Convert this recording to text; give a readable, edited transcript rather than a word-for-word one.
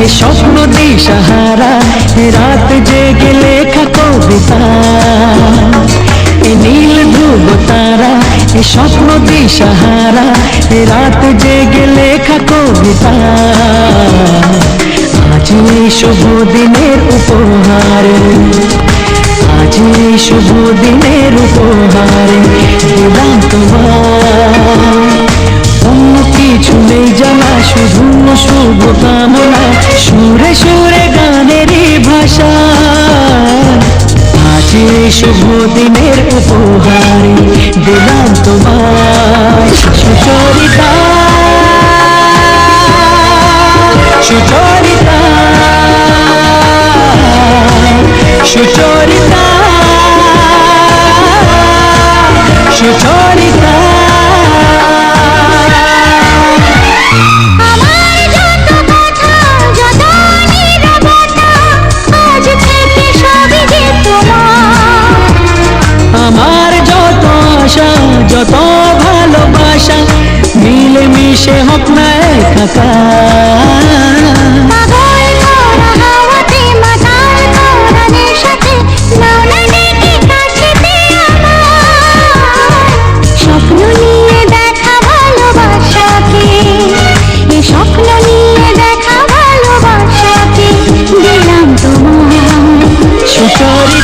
এ স্বপ্ন দিশাহারা, এ রাত জেগে লেখা কবিতা, এ নীল ধ্রুব তারা, এ স্বপ্ন দিশাহারা, এ রাত জেগে লেখা কবিতা। আজ এই শুভ দিনের উপহারে, আজ এই শুভ দিনের উপহারে দিলাম তোমায়। অন্য কিছু নেই জানা, শুধু শুভ কামনা, সুরে সুরে গানেরই ভাষা। আজ এই শুভ দিনের উপহারে দিলাম তোমায়। সুচরিতা, সুচরিতা, সুচরিতা, সুচরিতা। আমার যত আশা, যত ভালোবাসা মিলে মিশে হোক না একাকার।